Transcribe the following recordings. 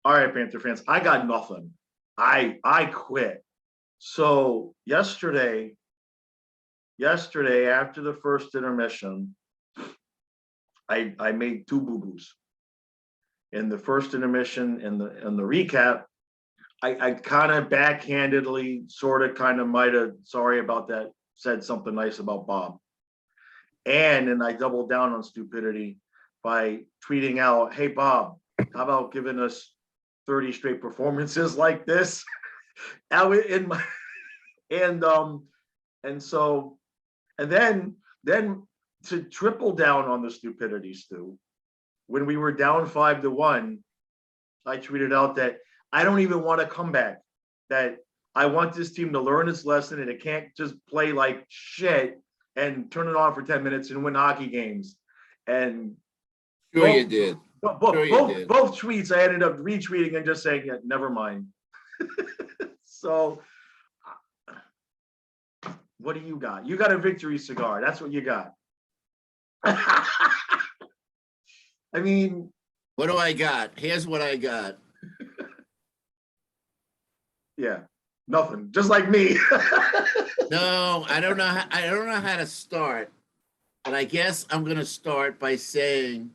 All right, Panther fans, I got nothing. I quit. So yesterday after the first intermission, I made two boo-boos. In the first intermission, in the recap, I kind of backhandedly, sort of, kind of might have, sorry about that, said something nice about Bob. And I doubled down on stupidity by tweeting out, "Hey Bob, how about giving us 30 straight performances like this?" Out in my and so and then to triple down on the stupidity, Stu, when we were down 5-1, I tweeted out that I don't even want to come back. That I want this team to learn its lesson, and it can't just play like shit and turn it on for 10 minutes and win hockey games. And Sure you did. both tweets I ended up retweeting and just saying, yeah, never mind. So what do you got? You got a victory cigar. That's what you got. I mean, what do I got? Here's what I got. Yeah, nothing. Just like me. No, I don't know how to start, but I guess I'm going to start by saying,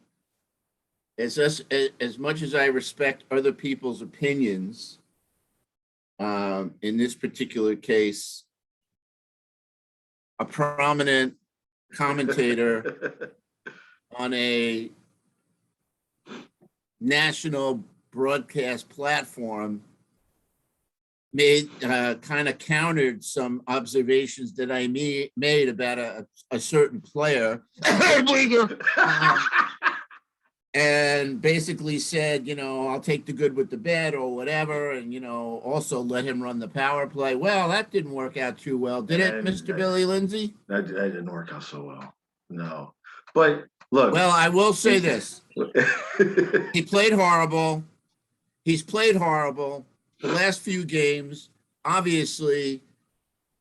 as much as I respect other people's opinions, in this particular case, a prominent commentator on a national broadcast platform made kind of countered some observations that I made about a certain player, and basically said, I'll take the good with the bad or whatever, and also let him run the power play. Well, that didn't work out too well, did it, Mr. Billy Lindsay? That didn't work out so well. No, but look. Well, I will say this: he played horrible. He's played horrible the last few games. Obviously,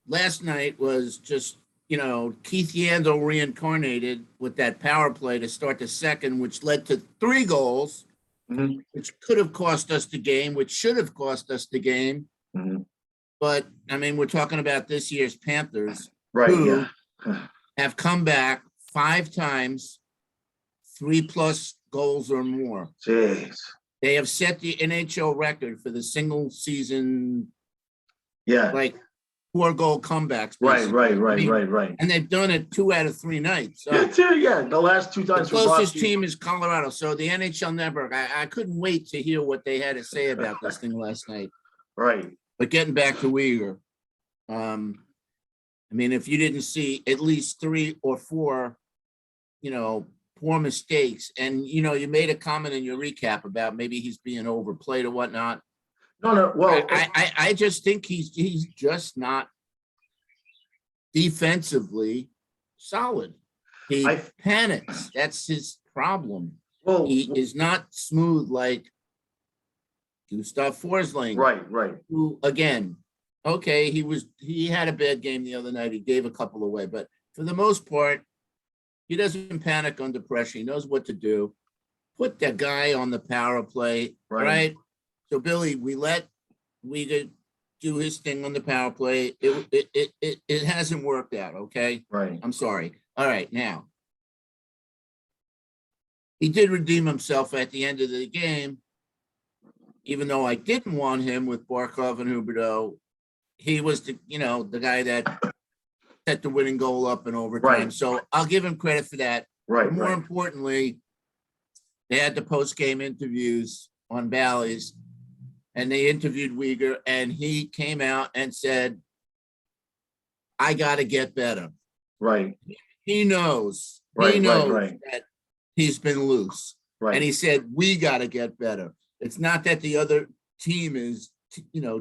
last night was just, Keith Yandel reincarnated with that power play to start the second, which led to 3 goals, which could have cost us the game, which should have cost us the game. But, I mean, we're talking about this year's Panthers, who have come back 5 times, 3+ goals or more. Jeez. They have set the NHL record for the single season, 4-goal comebacks. Basically. Right. And they've done it 2 out of 3 nights. So the last 2 times. The closest team is Colorado. So the NHL Network, I couldn't wait to hear what they had to say about this thing last night. Right. But getting back to Uyghur, I mean, if you didn't see at least 3 or 4, poor mistakes, and you made a comment in your recap about maybe he's being overplayed or whatnot. No. Well, I just think he's just not defensively solid. He panics. That's his problem. Well, he is not smooth like Gustav Forsling. Right. Who, again, okay, he had a bad game the other night. He gave a couple away, but for the most part, he doesn't panic under pressure. He knows what to do. Put that guy on the power play, right? So, Billy, we let Uyghur do his thing on the power play. It hasn't worked out, okay? Right. I'm sorry. All right, now. He did redeem himself at the end of the game, even though I didn't want him with Barkov and Huberdeau. He was the guy that set the winning goal up in overtime. Right. So I'll give him credit for that. Right. But more importantly, they had the post-game interviews on Bally's, and they interviewed Uyghur, and he came out and said, I got to get better. Right. He knows. Right. He knows that he's been loose. Right. And he said, we got to get better. It's not that the other team is,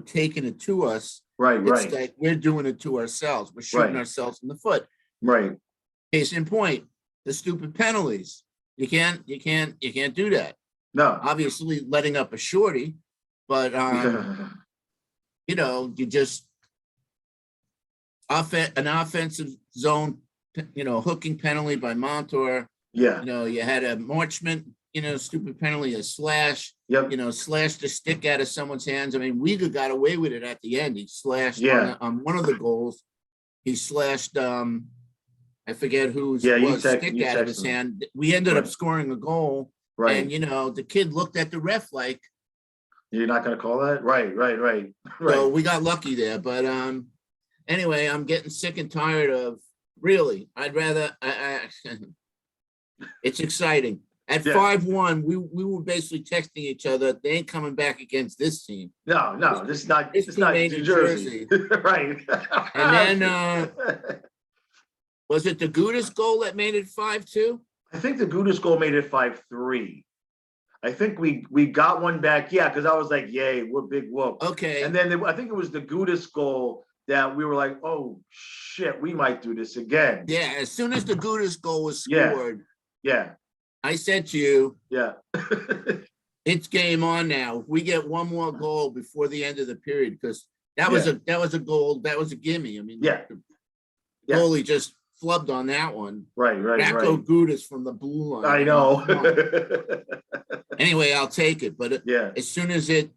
taking it to us. Right. It's like we're doing it to ourselves. We're shooting ourselves in the foot. Right. Case in point, the stupid penalties. You can't do that. No. Obviously, letting up a shorty, but you just an offensive zone, hooking penalty by Montour. Yeah. You had a Marchment stupid penalty, a slash, Yep. slashed a stick out of someone's hands. I mean, Uyghur got away with it at the end. He slashed Yeah. on one of the goals. He slashed, I forget whose Yeah, it you was, text- stick you out of his texted me. hand. We ended up Right. scoring a goal. Right. And, the kid looked at the ref like, You're not going to call that? Right. so we got lucky there. But anyway, I'm getting sick and tired of, really, I'd rather, it's exciting. At Yeah. 5-1, we were basically texting each other, they ain't coming back against this team. No, this is not. This It's team not ain't New New Jersey. Right. And then, was it the Gudis goal that made it 5-2? I think the Gudis goal made it 5-3. I think we got one back. Yeah, because I was like, "Yay, what big whoop!" Okay. And then I think it was the Gudis goal that we were like, "Oh shit, we might do this again." Yeah, as soon as the Gudis goal was Yeah. scored, Yeah. I said to you, Yeah. it's game on now. We get one more goal before the end of the period, because that was a goal, that was a gimme. I mean, Yeah. the Yeah. goalie just flubbed on that one. Right. Racco Gudis from the blue line. I know. Anyway, I'll take it. But Yeah. as soon as it,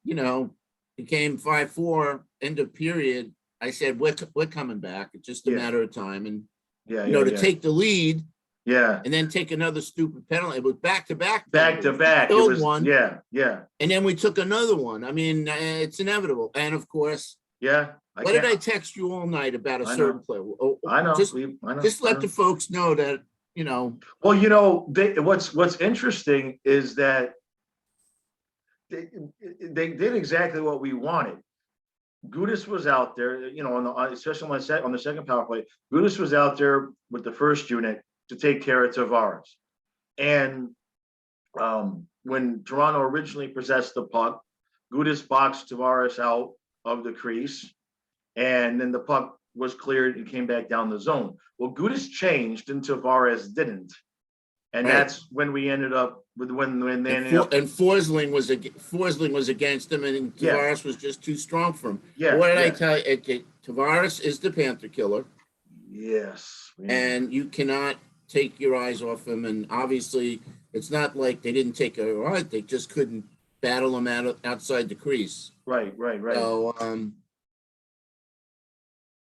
became 5-4, end of period, I said, we're coming back. It's just a Yeah. matter of time. And, Yeah. to take the lead Yeah. and then take another stupid penalty. It was back to back. Back to back. It Killed was one. Yeah. Yeah. And then we took another one. I mean, it's inevitable. And of course, Yeah. what did I text you all night about a I certain know. player? Oh, I know. Just I know. let I know. the folks know that, Well, what's interesting is that they did exactly what we wanted. Gudis was out there, especially on the second power play. Gudis was out there with the first unit to take care of Tavares. And when Toronto originally possessed the puck, Gudis boxed Tavares out of the crease, and then the puck was cleared and came back down the zone. Well, Gudis changed and Tavares didn't. And Right. that's when we ended up with when they ended up. and Forsling was against him, and Yeah. Tavares was just too strong for him. Yeah. What did I yeah. tell you? Tavares is the Panther killer, Yes. man. and you cannot take your eyes off him. And obviously, it's not like they didn't take a right; they just couldn't battle him outside the crease. Right. So,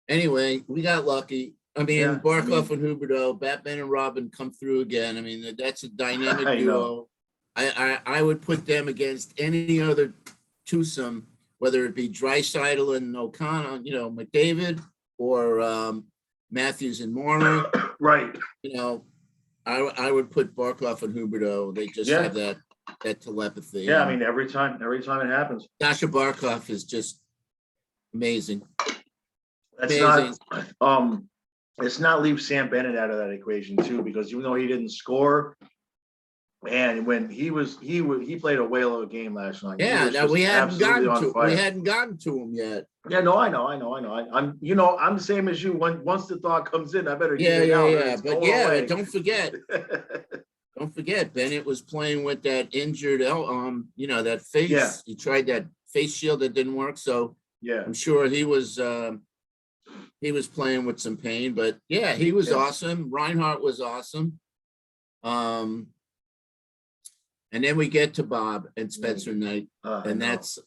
anyway, we got lucky. I mean, Yeah, Barkov and Huberdeau, Batman and Robin come through again. I mean, that's a dynamic I duo. know. I would put them against any other twosome, whether it be Draisaitl and O'Connor, McDavid, or Matthews and Marner. Right. I would put Barkov and Huberdeau. They just Yeah. have that telepathy. Yeah. I mean, every time it happens. Sasha Barkov is just amazing. That's Amazing. not. Let's not leave Sam Bennett out of that equation too, because even though he didn't score, and when he played a whale of a game last night. Yeah, now we hadn't gotten to him yet. Yeah, no, I know. I'm the same as you. Once the thought comes in, I better get it out. Yeah. It's But going away. don't forget, Bennett was playing with that injured, that face. Yeah. He tried that face shield that didn't work. So Yeah. I'm sure he was playing with some pain. But yeah, he was awesome. Reinhardt was awesome. And then we get to Bob and Spencer Knight, and that's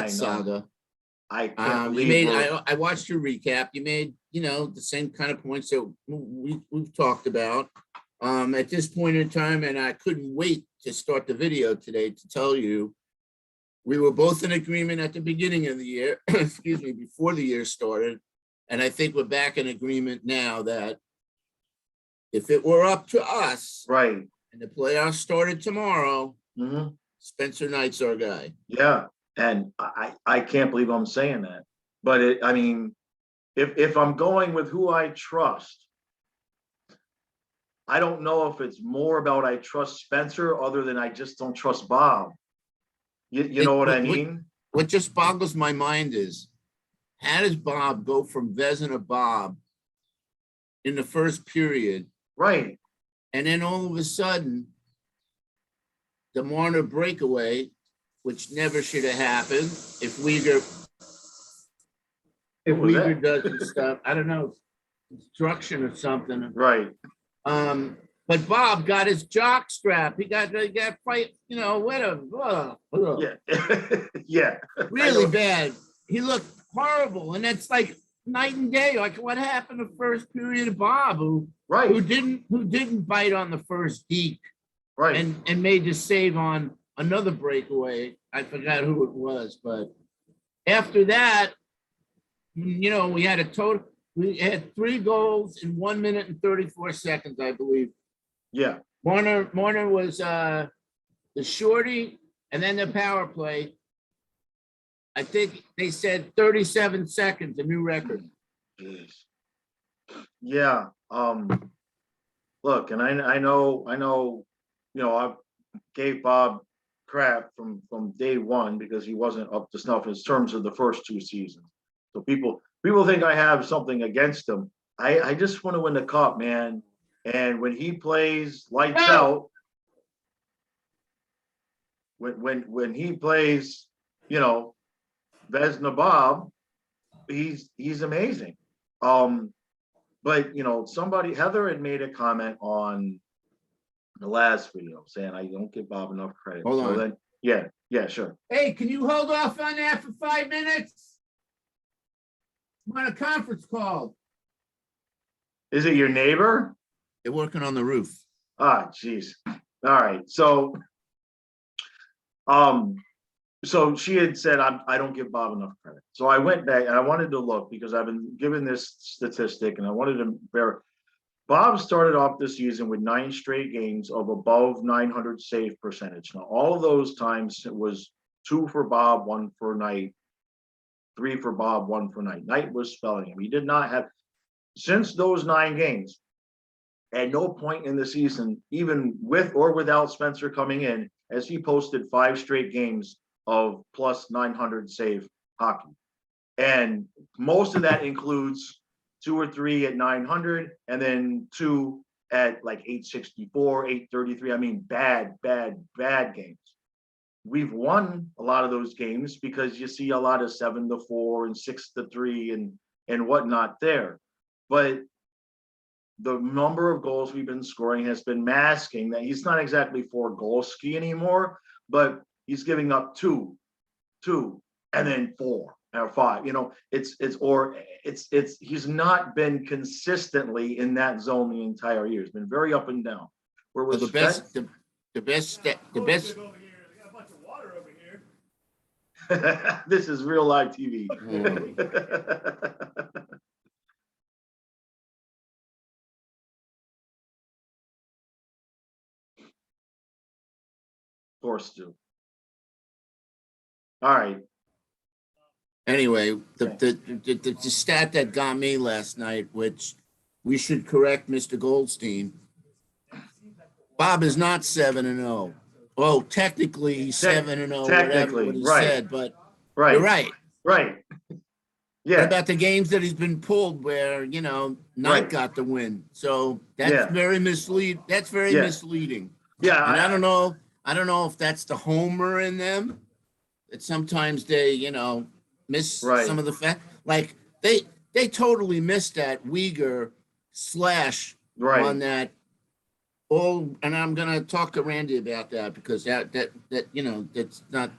saga. I can't believe I watched your recap. You made, the same kind of points that we've talked about. At this point in time, and I couldn't wait to start the video today to tell you, we were both in agreement at the beginning of the year, excuse me, before the year started. And I think we're back in agreement now that if it were up to us, right, and the playoffs started tomorrow, Mhm. Spencer Knight's our guy. Yeah, and I can't believe I'm saying that, but if I'm going with who I trust, I don't know if it's more about I trust Spencer other than I just don't trust Bob. You know what I mean? What just boggles my mind is, how does Bob go from Vezina Bob in the first period, Right. and then all of a sudden, the Marner breakaway, which never should have happened if Uyghur does some stuff, I don't know, construction or something. Right. But Bob got his jock strap. He got fight, whatever. Yeah. Yeah. Really bad. He looked horrible. And that's like night and day. Like what happened the first period of Bob, who Right. didn't bite on the first deke Right. and made the save on another breakaway. I forgot who it was, but after that, we had 3 goals in 1 minute and 34 seconds, I believe. Yeah. Marner was the shorty, and then the power play. I think they said 37 seconds, a new record. Jeez. Yeah. Look, and I know, I gave Bob crap from day one because he wasn't up to snuff in terms of the first 2 seasons. So people think I have something against him. I just want to win the cup, man. And when he plays lights out, when he plays, Vesna Bob, he's amazing. But Heather had made a comment on the last video saying I don't give Bob enough credit. Hold on. Then, yeah, sure. Hey, can you hold off on that for 5 minutes? I'm on a conference call. Is it your neighbor? They're working on the roof. Ah, jeez. All right. So she had said I don't give Bob enough credit. So I went back and I wanted to look because I've been given this statistic and I wanted to verify. Bob started off this season with 9 straight games of above 900 save percentage. Now, all of those times it was 2 for Bob, 1 for Knight, 3 for Bob, 1 for Knight. Knight was spelling him. He did not have, since those 9 games, at no point in the season, even with or without Spencer coming in, as he posted 5 straight games of plus 900 save hockey. And most of that includes 2 or 3 at 900 and then 2 at like 864, 833. I mean, bad games. We've won a lot of those games because you see a lot of 7-4 and 6-3 and whatnot there. But the number of goals we've been scoring has been masking that he's not exactly for goal ski anymore, but he's giving up 2, and then 4 or 5. He's not been consistently in that zone the entire year. It's been very up and down. Where was the best. This is real live TV. Forced to. All right. Anyway, the stat that got me last night, which we should correct Mr. Goldstein. Bob is not 7-0. Well, technically he's 7-0, whatever what he said, but you're right. Right. Yeah. What about the games that he's been pulled where, Knight got the win? So that's very misleading. That's very misleading. Yeah. And I don't know if that's the homer in them, that sometimes they, miss some of the fact. Like they totally missed that Uyghur slash on that. And I'm gonna talk to Randy about that because that that's not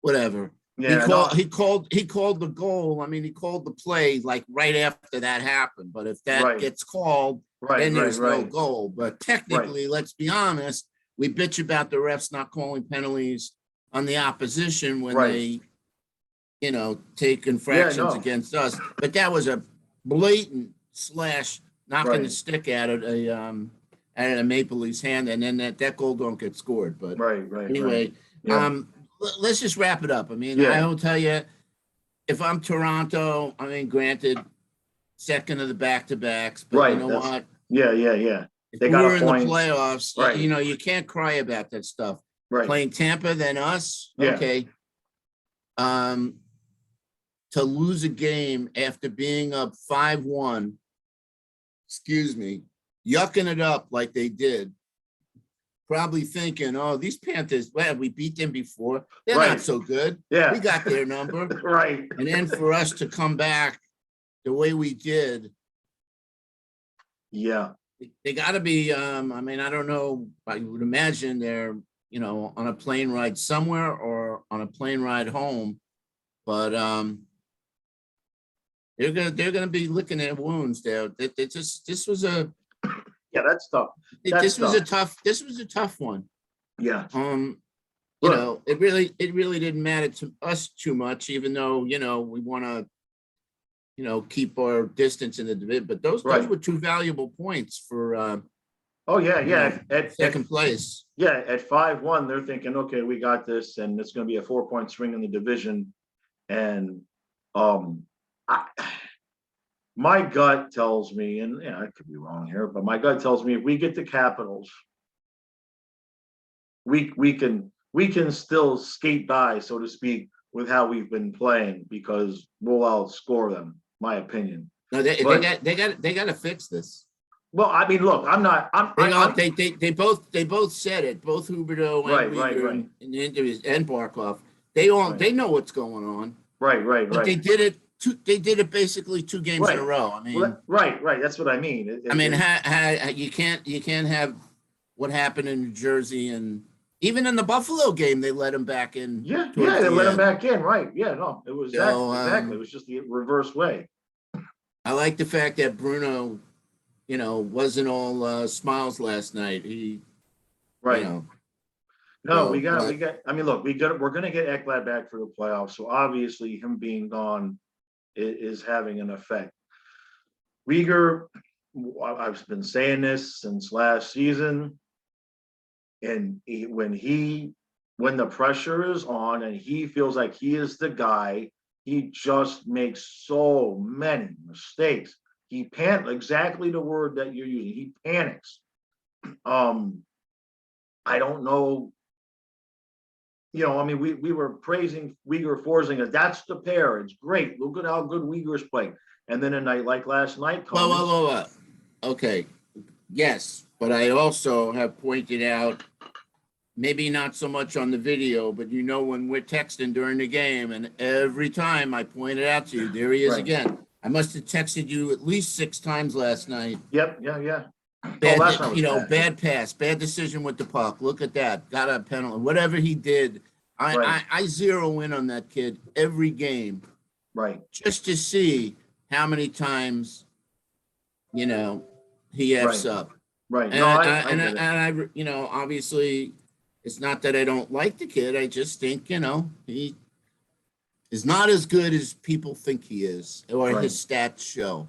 whatever. Yeah, he called the goal. I mean, he called the play like right after that happened. But if that gets called, then there's no goal. But technically, let's be honest, we bitch about the refs not calling penalties on the opposition when they, take infractions against us. But that was a blatant slash knocking the stick out of a Maple Leafs hand, and then that goal don't get scored. But anyway, let's just wrap it up. I mean, I will tell you, if I'm Toronto, I mean, granted, second of the back-to-backs, but you know what? Yeah. If we're in the playoffs, you can't cry about that stuff. Playing Tampa than us, okay. To lose a game after being up 5-1, yucking it up like they did, probably thinking, oh, these Panthers, well, we beat them before. They're not so good. Yeah. We got their number. And then for us to come back the way we did, Yeah, They got to be. I mean, I don't know. I would imagine they're, on a plane ride somewhere or on a plane ride home, but they're gonna be licking their wounds there. It just yeah, that's tough. That's this was a tough. tough one. Yeah. You Look, it really didn't matter to us too much, even though, we want to, keep our distance in the division. But those right. were two valuable points for, Oh, yeah, you know, yeah. second place. Yeah, at 5-1, they're thinking, okay, we got this, and it's gonna be a 4-point swing in the division. And um I, my gut tells me, and yeah, I could be wrong here, but my gut tells me if we get the Capitals, we can still skate by, so to speak, with how we've been playing because we'll outscore them, my opinion. No, But they got to fix this. well, I mean, look, I'm not. I'm They both said it. Both Huberto and right, right, Uyghur right, in the interviews and Barkov. right, They know what's going on, right, right, but right, they did it basically 2 games in a right. row. Well, right, right. That's what I mean. You can't have what happened in New Jersey, and even in the Buffalo game they let him back in Yeah, yeah. towards They the let him end. back in. Right. Yeah. No, it was that So exactly. It was just the reverse way. I like the fact that Bruno, wasn't all smiles last night. He, you Right. know, No, so we but got. I mean, look, we're gonna get Ekblad back for the playoffs. So obviously, him being gone is having an effect. Uyghur, I've been saying this since last season, and when the pressure is on and he feels like he is the guy, he just makes so many mistakes. Exactly the word that you're using. He panics. Um, I don't know. I mean, we were praising Uyghur Forzinger. That's the pair. It's great. Look at how good Uyghur's play. And then a night like last night comes. whoa. Okay, yes, but I also have pointed out, maybe not so much on the video, but when we're texting during the game, and every time I point it out to you, there he is Right. again. I must have texted you at least 6 times last night. Yep. Yeah. Yeah. Bad, Last night was bad. bad pass, bad decision with the puck. Look at that. Got a penalty. Whatever he did, Right. I zero in on that kid every game Right. just to see how many times, he Right. F's up. Right. No, I get it. Obviously, it's not that I don't like the kid. I just think, he is not as good as people think he is, or Right. his stats show.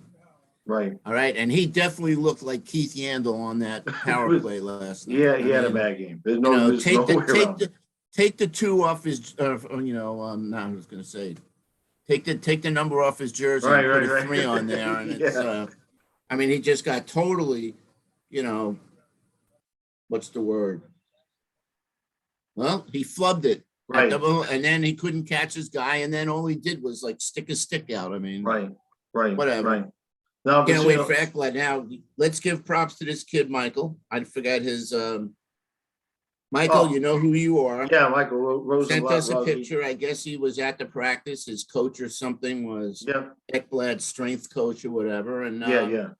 Right. All right, and he definitely looked like Keith Yandel on that power play last night. Yeah, he had a bad game. There's Take no way around it. take the two off his. No, I was going to say, take the number off his jersey Right, and put right, a 3 on there, and right. it's. Yeah. I mean, he just got totally, what's the word? Well, he flubbed it at Right. and then he couldn't catch his guy, and then all he did was like stick his stick out. I mean, Right. Right. whatever. Right. No, Can't wait for Ekblad. Now, let's give props to this kid, Michael. I forgot his. Michael, Oh, you know who you are. yeah, Michael Sent Rosenblatt. us a picture. I guess he was at the practice. His coach or something was Yep. Ekblad's strength coach or whatever. And Yeah.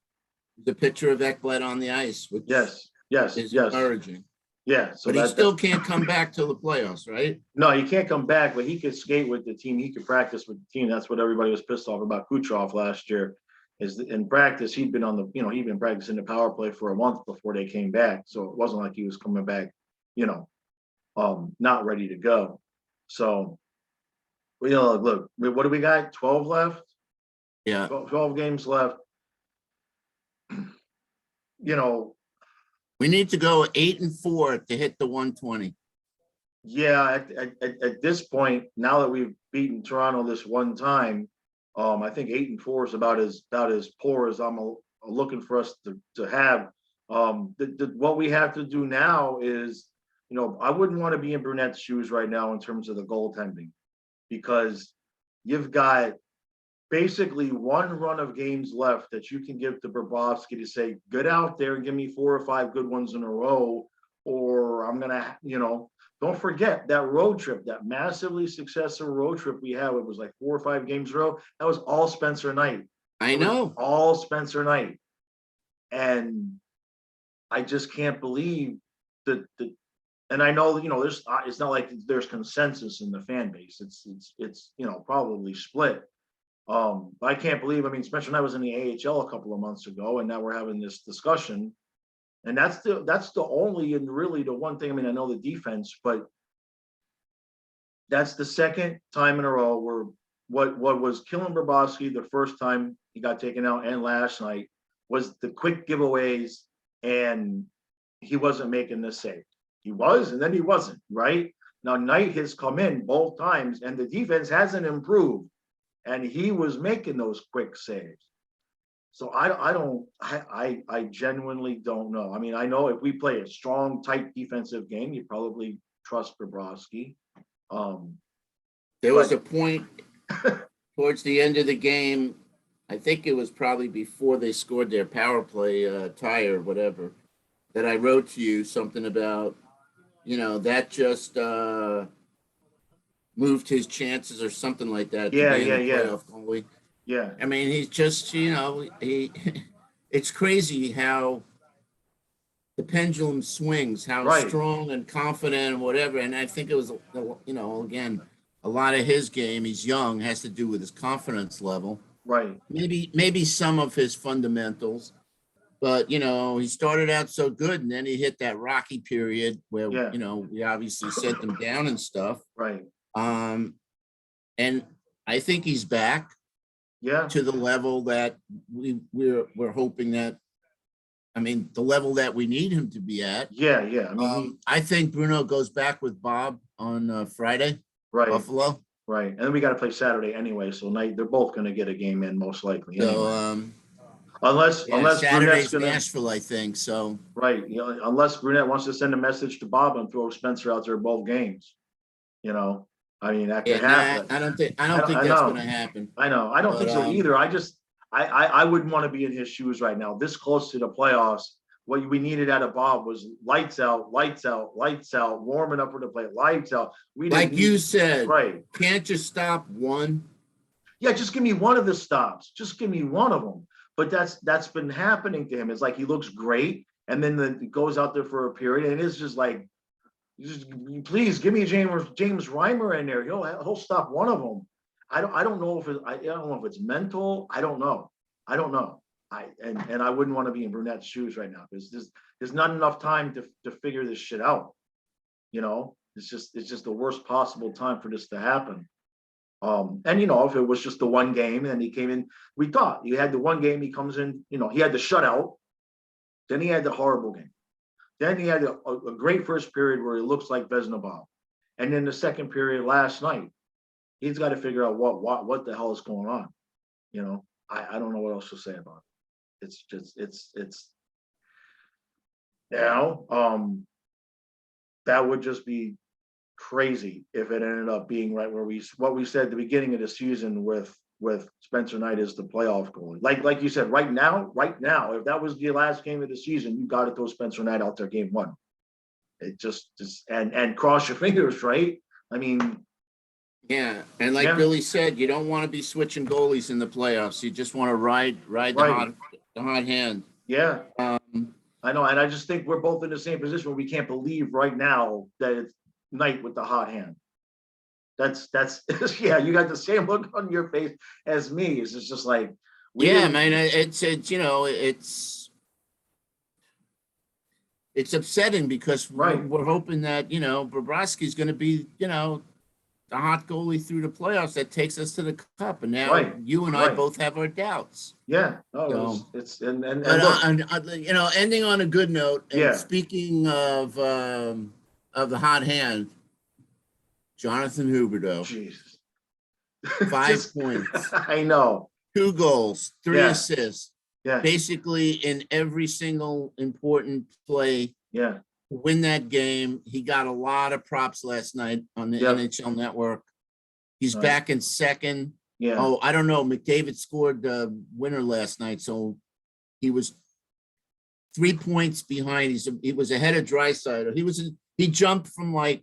the picture of Ekblad on the ice, which Yes. is encouraging. Yeah. So but he still can't come back till the playoffs, right? No, he can't come back, but he could skate with the team. He could practice with the team. That's what everybody was pissed off about Kucherov last year. Is in practice, he'd been practicing the power play for a month before they came back. So it wasn't like he was coming back, not ready to go. So, look, what do we got? 12 left? Yeah. 12 games left. We need to go 8-4 to hit the 120. Yeah, at this point, now that we've beaten Toronto this one time, I think 8-4 is about as poor as I'm looking for us to have. What we have to do now is, I wouldn't want to be in Brunette's shoes right now in terms of the goaltending, because you've got basically one run of games left that you can give to Bobrovsky to say, get out there and give me 4 or 5 good ones in a row, or I'm gonna, don't forget that road trip, that massively successful road trip we had. It was like 4 or 5 games in a row. That was all Spencer Knight. I know. All Spencer Knight. And I just can't believe that, and I know, there's, it's not like there's consensus in the fan base. It's, probably split. But I can't believe, I mean, Spencer Knight was in the AHL a couple of months ago, and now we're having this discussion. And that's the only, and really the one thing, I mean, I know the defense, but that's the second time in a row where what was killing Bobrovsky the first time he got taken out and last night was the quick giveaways, and he wasn't making the save. He was, and then he wasn't, right? Now Knight has come in both times, and the defense hasn't improved, and he was making those quick saves. So I genuinely don't know. I mean, I know if we play a strong, tight defensive game, you probably trust Bobrovsky. There was a point towards the end of the game, I think it was probably before they scored their power play tie or whatever, that I wrote to you something about, that just moved his chances or something like that. Yeah, to be in the yeah. playoff goalie. Yeah. I mean, he's just, it's crazy how the pendulum swings, how Right. strong and confident and whatever. And I think it was, again, a lot of his game, he's young, has to do with his confidence level. Right. Maybe some of his fundamentals. But, he started out so good, and then he hit that rocky period where, we obviously sent him down and stuff. Right. And I think he's back. Yeah. To the level that we're hoping that, I mean, the level that we need him to be at. Yeah. I mean, I think Bruno goes back with Bob on Friday. Right. Buffalo. Right. And then we got to play Saturday anyway. So they're both going to get a game in most likely. Anyway. So, unless Saturday's Nashville, I think. So. Right. Unless Brunette wants to send a message to Bob and throw Spencer out there both games. I mean, that could happen. I don't think that's going to happen. I know. I don't think so either. I wouldn't want to be in his shoes right now. This close to the playoffs, what we needed out of Bob was lights out, warming up for the play, lights out. You said, right? Can't you stop one? Yeah, just give me one of the stops. Just give me one of them. But that's been happening to him. It's like he looks great, and then he goes out there for a period, and it's just like, please give me James Reimer in there. He'll stop one of them. I don't know if it's mental. I don't know. And I wouldn't want to be in Brunette's shoes right now because there's not enough time to figure this shit out. It's just the worst possible time for this to happen. And if it was just the one game and he came in, we thought he had the one game, he comes in, he had the shutout, then he had the horrible game. Then he had a great first period where he looks like Vezina Bob. And then the second period last night, he's got to figure out what the hell is going on. I don't know what else to say about it. It's now, that would just be crazy if it ended up being right where what we said at the beginning of the season with Spencer Knight is the playoff goalie. Like you said, right now, if that was the last game of the season, you got to throw Spencer Knight out there game one. It just and cross your fingers, right? I mean, yeah, and like Billy said, you don't want to be switching goalies in the playoffs. You just want to ride the hot hand. Yeah, I know, and I just think we're both in the same position where we can't believe right now that it's Knight with the hot hand. That's yeah, you got the same look on your face as me. It's just like man, it's upsetting because we're hoping that Bobrovsky's going to be the hot goalie through the playoffs that takes us to the cup, and now you and I both have our doubts. Yeah, it's ending on a good note. And speaking of the hot hand. Jonathan Huberdeau. Jesus. 5 points. I know. 2 goals, 3 assists. Yeah. Basically in every single important play. Yeah. To win that game. He got a lot of props last night on the NHL Network. He's back in second. Yeah. Oh, I don't know. McDavid scored the winner last night, so he was 3 points behind. He was ahead of Draisaitl. He jumped from like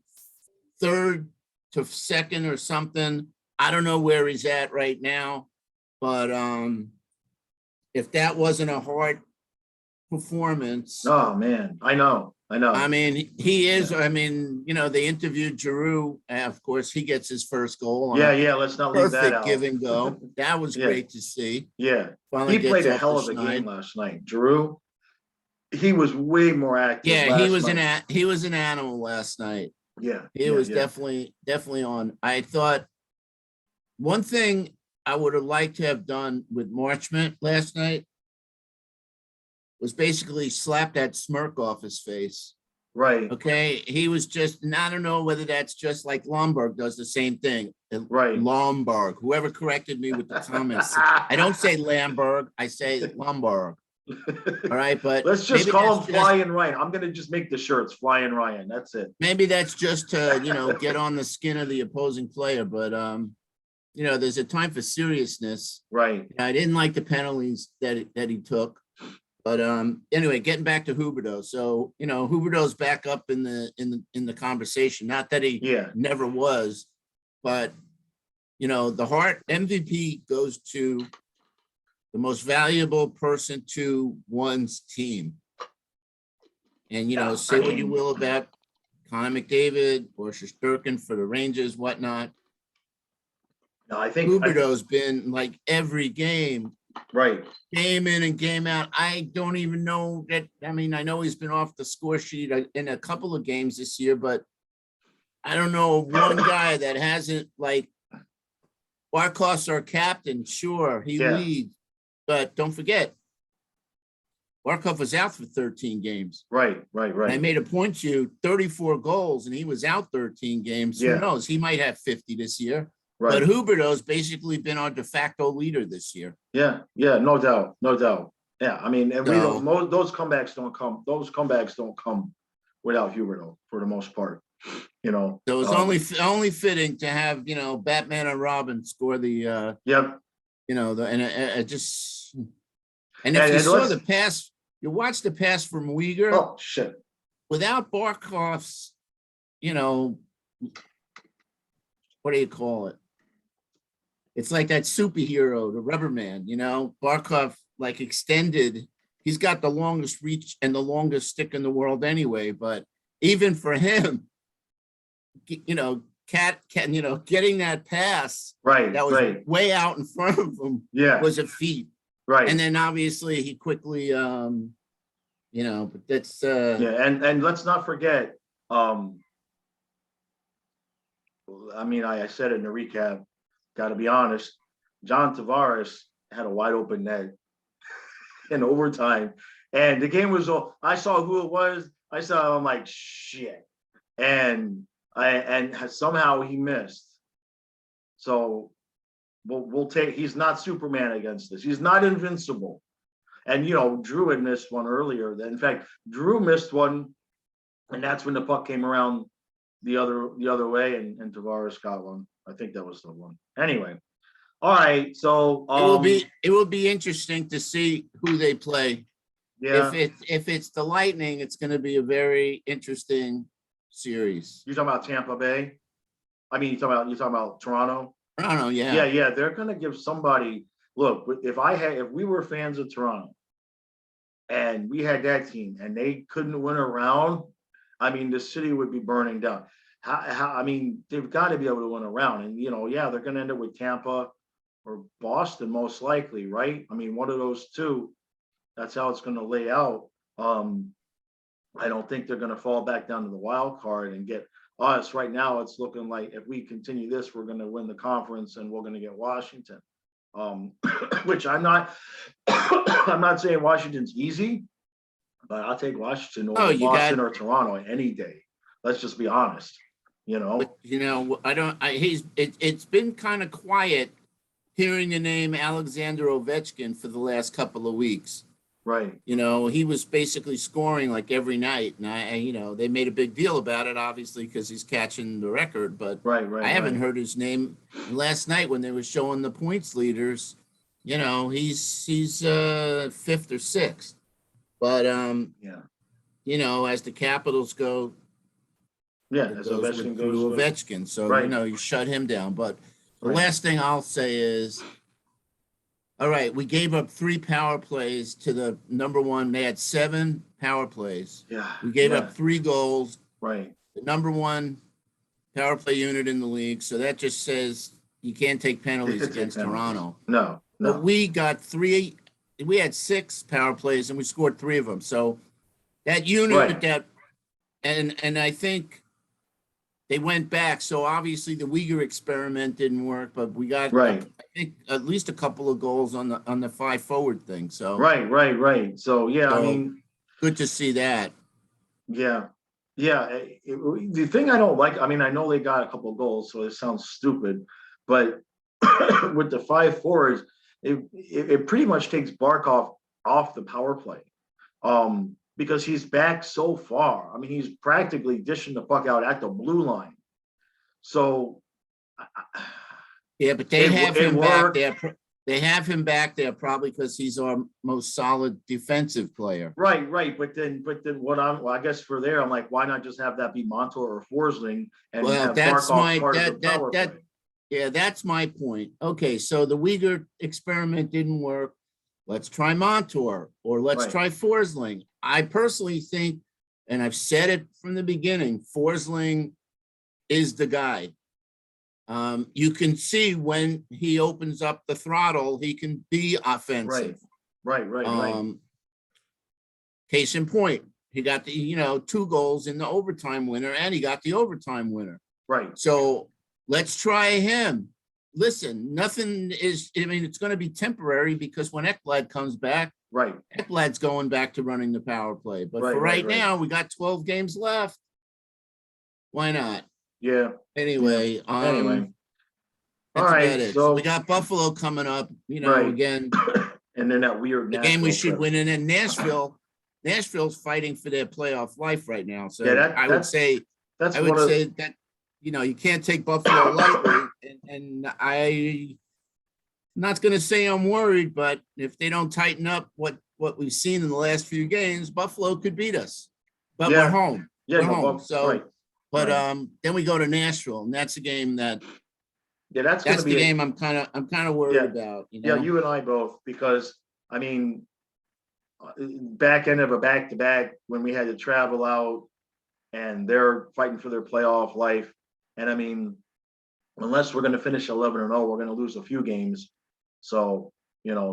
third to second or something. I don't know where he's at right now, but if that wasn't a hard performance. Oh man, I know. I mean, he is. I mean, they interviewed Giroux. Of course, he gets his first goal on Yeah. Let's not leave that perfect out. give and go. That was Yeah. great to see. Yeah, Finally he played gets a off hell the of a schneid. game last night. Giroux, he was way more active. Yeah, last night. he was an animal last night. Yeah, He was definitely on. I thought one thing I would have liked to have done with Marchment last night was basically slap that smirk off his face. Right. Okay, he was just, and I don't know whether that's just like Lombard does the same thing. Right. Lombard, whoever corrected me with the comments. I don't say Lamberg, I say Lombard. All right, but let's just call him Flying Ryan. I'm gonna just make the shirts Flying Ryan. That's it. Maybe that's just to get on the skin of the opposing player, but there's a time for seriousness. Right. I didn't like the penalties that he took. But anyway, getting back to Huberdeau. So, Huberdeau's back up in the conversation. Not that he never was, but the Hart MVP goes to the most valuable person to one's team. And say what you will about Connor McDavid or Shesterkin for the Rangers, whatnot. No, I think Huberdeau's been like every game. Right. Game in and game out. I don't even know that. I mean, I know he's been off the score sheet in a couple of games this year, but I don't know one guy that hasn't, like, Barkov's our captain. Sure, he leads, but don't forget, Barkov was out for 13 games. Right. And I made a point to you, 34 goals, and he was out 13 games. Who knows? He might have 50 this year. Right. But Huberdeau's basically been our de facto leader this year. Yeah, no doubt. Yeah, I mean, and those comebacks don't come. Those comebacks don't come without Huberdeau for the most part. So it's only fitting to have Batman and Robin score the. Yep. And if you saw the pass, you watched the pass from Uyghur. Oh shit! Without Barkov's, what do you call it? It's like that superhero, the rubber man, Barkov like extended. He's got the longest reach and the longest stick in the world anyway. But even for him, getting that pass, that was way out in front of him, was a feat. Right. And then obviously he quickly, but that's and let's not forget. I mean, I said it in the recap. Got to be honest, John Tavares had a wide open net in overtime, and the game was all. I saw who it was. I'm like shit, and somehow he missed. So we'll take. He's not Superman against this. He's not invincible. And Drew had missed one earlier. In fact, Drew missed one, and that's when the puck came around the other way, and Tavares got one. I think that was the one. Anyway, all right. So it will be interesting to see who they play. Yeah. If it's the Lightning, it's going to be a very interesting series. You're talking about Tampa Bay? I mean, you're talking about Toronto? Toronto, yeah. Yeah. They're going to give somebody. Look, if we were fans of Toronto, and we had that team, and they couldn't win a round, I mean, the city would be burning down. I mean, they've got to be able to win a round, and they're going to end up with Tampa or Boston most likely, right? I mean, one of those two. That's how it's going to lay out. I don't think they're going to fall back down to the wild card and get us. Right now, it's looking like if we continue this, we're going to win the conference and we're going to get Washington. Which I'm not. I'm not saying Washington's easy, but I'll take Washington over Boston or Toronto any day. Let's just be honest. But, it's been kind of quiet hearing the name Alexander Ovechkin for the last couple of weeks. Right. He was basically scoring like every night, and they made a big deal about it, obviously, because he's catching the record. But I haven't heard his name. And last night when they were showing the points leaders, he's fifth or sixth. But as the Capitals go, as Ovechkin goes to Ovechkin, so you shut him down. But the last thing I'll say is, All right, we gave up 3 power plays to the number one. They had 7 power plays. Yeah. We gave yeah, up 3 goals. right. The number one power play unit in the league. So that just says you can't take penalties Take against penalties. Toronto. No, But no. we got 3. We had 6 power plays and we scored 3 of them. So that unit Right. that, and I think they went back. So obviously the Uyghur experiment didn't work, but we got Right. I think at least a couple of goals on the 5 forward thing. So Right. So yeah, I so mean, good to see that. yeah, yeah. The thing I don't like, I mean, I know they got a couple of goals, so it sounds stupid, but with the 5 forwards, it pretty much takes Barkov off the power play. Because he's back so far. I mean, he's practically dishing the puck out at the blue line. So Yeah, but they have it him back worked. there. They have him back there probably because he's our most solid defensive player. Right. But then well, I guess for there, I'm like, why not just have that be Montour or Forsling and Well, have that's Barkov part of the power play? yeah, that's my point. Okay, so the Uyghur experiment didn't work. Let's try Montour or let's Right. try Forsling. I personally think, and I've said it from the beginning, Forsling is the guy. You can see when he opens up the throttle, he can be offensive. Right. Case in point, he got the 2 goals in the overtime winner, and he got the overtime winner. Right. So let's try him. Listen, nothing is. I mean, it's going to be temporary because when Ekblad comes back, Right. Ekblad's going back to running the power play. But for right now, we got 12 games left. Why not? Yeah. Anyway, Anyway. That's All right, about it. so we got Buffalo coming up, Right. again, and then that weird the game we Nashville should trip. win. And then Nashville's fighting for their playoff life right now. So Yeah, I would say that's that, you can't take Buffalo lightly. And I'm not going to say I'm worried, but if they don't tighten up what we've seen in the last few games, Buffalo could beat us. But Yeah. we're home. Yeah, We're no, home. So, right. but right. then we go to Nashville, and that's a game that's going to the be game I'm kind of worried about. Yeah, you and I both, because I mean, back end of a back-to-back when we had to travel out and they're fighting for their playoff life. And I mean, unless we're going to finish 11-0, we're going to lose a few games. So,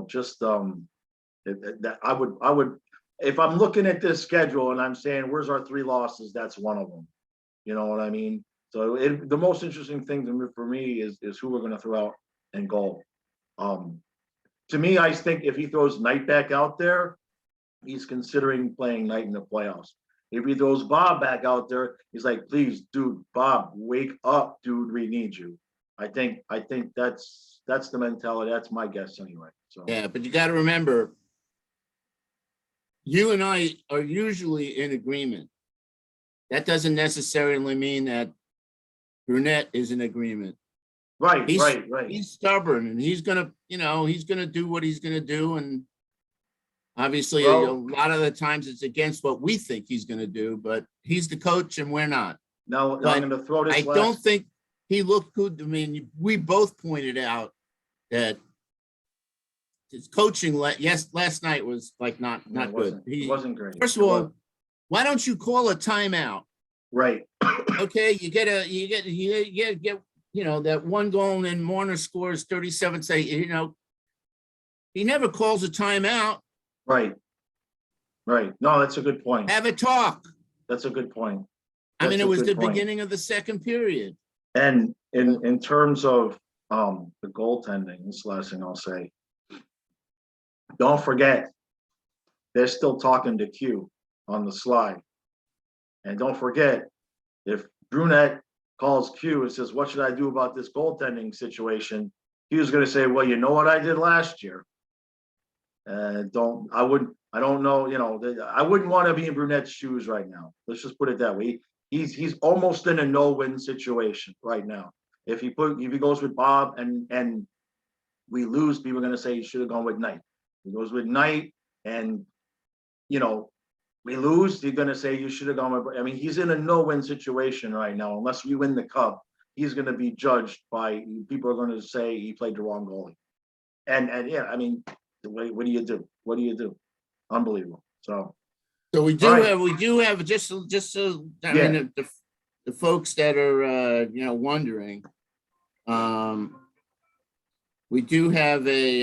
just that I would, if I'm looking at this schedule and I'm saying, where's our 3 losses? That's one of them. You know what I mean? So the most interesting thing for me is who we're going to throw out and goal. To me, I think if he throws Knight back out there, he's considering playing Knight in the playoffs. If he throws Bob back out there, he's like, please, dude, Bob, wake up, dude, we need you. I think that's the mentality. That's my guess anyway. So yeah, but you got to remember, you and I are usually in agreement. That doesn't necessarily mean that Brunette is in agreement. Right. He's stubborn, and he's gonna do what he's gonna do, and obviously a lot of the times it's against what we think he's gonna do. But he's the coach, and we're not. Now I'm going to throw this. I don't think he looked good. I mean, we both pointed out that his coaching last night was like not good. It wasn't great. First of all, why don't you call a timeout? Right. Okay, you get that 1 goal and then Marner scores 37. Say, he never calls a timeout. Right. No, that's a good point. Have a talk. That's a good point. I mean, it was the beginning of the second period. And in terms of the goaltending, this last thing I'll say, don't forget, they're still talking to Q on the slide. And don't forget, if Brunette calls Q and says, what should I do about this goaltending situation? He was going to say, well, you know what I did last year. I don't know, I wouldn't want to be in Brunette's shoes right now. Let's just put it that way. He's almost in a no-win situation right now. If he goes with Bob and we lose, people are going to say he should have gone with Knight. He goes with Knight and, we lose, you're going to say you should have gone with, I mean, he's in a no-win situation right now. Unless we win the cup, he's going to be judged by, people are going to say he played the wrong goalie. And yeah, I mean, what do you do? What do you do? Unbelievable. So So we all do right. have just so I Yeah. mean the folks that are wondering, um, we do have a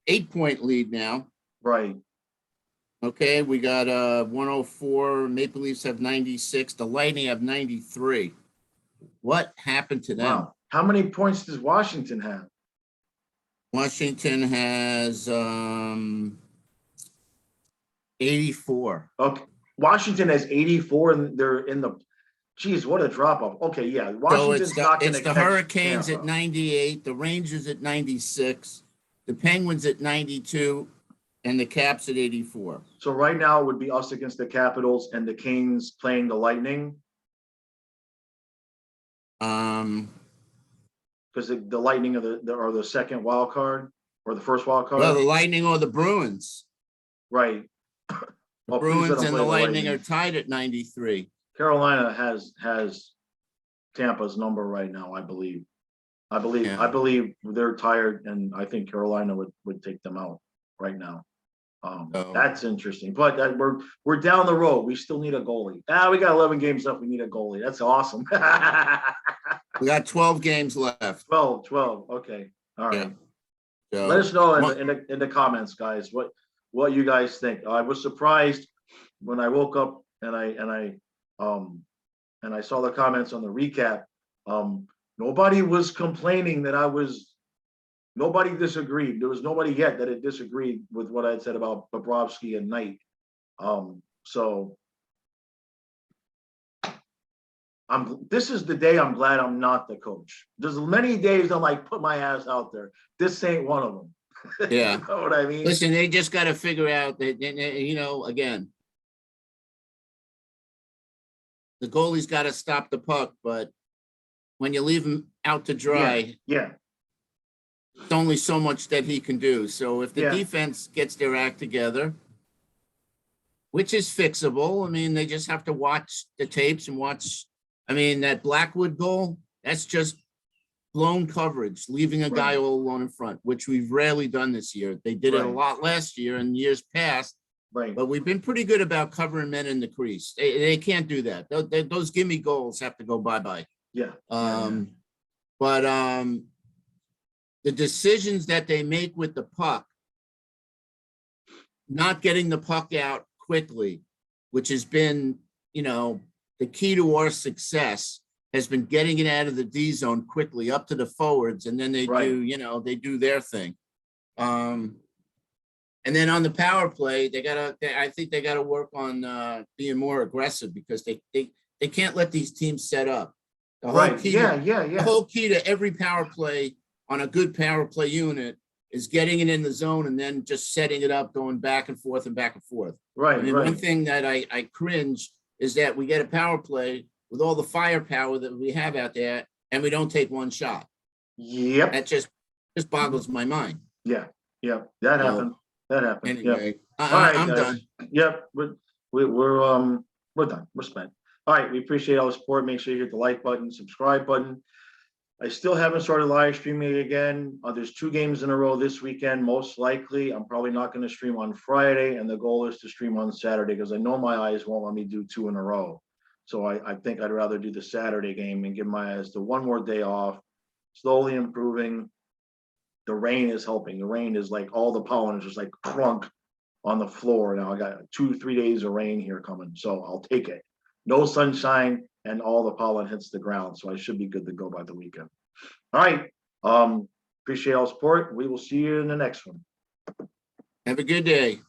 8-point lead now. Right. Okay, we got 104. Maple Leafs have 96. The Lightning have 93. What happened to them? Wow. How many points does Washington have? Washington has 84. Okay. Washington has 84 and they're in the geez, what a drop off. Okay, yeah. So Washington's not going it's to the catch Hurricanes at Tampa. 98, the Rangers at 96, the Penguins at 92, and the Caps at 84. So right now it would be us against the Capitals and the Canes playing the Lightning Um, because the Lightning are the second wild card or the first wild well, card. the Lightning or the Bruins. Right. The Oh, please let Bruins them and play the the Lightning Lightning. are tied at 93. Carolina has Tampa's number right now, I believe. I Yeah. believe they're tired, and I think Carolina would take them out right now. So That's interesting, but we're down the road. We still need a goalie. We got 11 games left. We need a goalie. That's awesome. we got 12 games left. 12. Okay, all right. Yeah. So Let us know in the comments, guys, what you guys think. I was surprised when I woke up and I saw the comments on the recap. Nobody was complaining that nobody disagreed. There was nobody yet that had disagreed with what I had said about Bobrovsky and Knight. So this is the day I'm glad I'm not the coach. There's many days I'm like, put my ass out there. This ain't one of them. yeah. You know what I mean? Listen, they just got to figure out that, again, the goalie's got to stop the puck, but when you leave him out to dry, Yeah. there's only so much that he can do. So if the Yeah. defense gets their act together, which is fixable, I mean, they just have to watch the tapes and watch. I mean, that Blackwood goal, that's just blown coverage, leaving a guy all alone in front, which we've rarely done this year. They did it a lot last year and years past, Right. but we've been pretty good about covering men in the crease. They can't do that. Those gimme goals have to go bye-bye. Yeah. But the decisions that they make with the puck, not getting the puck out quickly, which has been, the key to our success, has been getting it out of the D zone quickly up to the forwards, and then they do their thing. And then on the power play, I think they gotta work on being more aggressive because they can't let these teams set up. The whole key to every power play on a good power play unit is getting it in the zone and then just setting it up, going back and forth and back and forth. Right. I mean, one thing that I cringe is that we get a power play with all the firepower that we have out there, and we don't take one shot. Yep. That just boggles my mind. Yeah. That happened. Anyway, All right, I'm guys. done. Yep. We're done. We're spent. All right. We appreciate all the support. Make sure you hit the like button, subscribe button. I still haven't started live streaming again. There's 2 games in a row this weekend. Most likely, I'm probably not going to stream on Friday, and the goal is to stream on Saturday because I know my eyes won't let me do 2 in a row. So I think I'd rather do the Saturday game and give my eyes the one more day off. Slowly improving. The rain is helping. The rain is like all the pollen is just like crunk on the floor. Now I got 2-3 days of rain here coming, so I'll take it. No sunshine and all the pollen hits the ground, so I should be good to go by the weekend. All right. Appreciate all support. We will see you in the next one. Have a good day.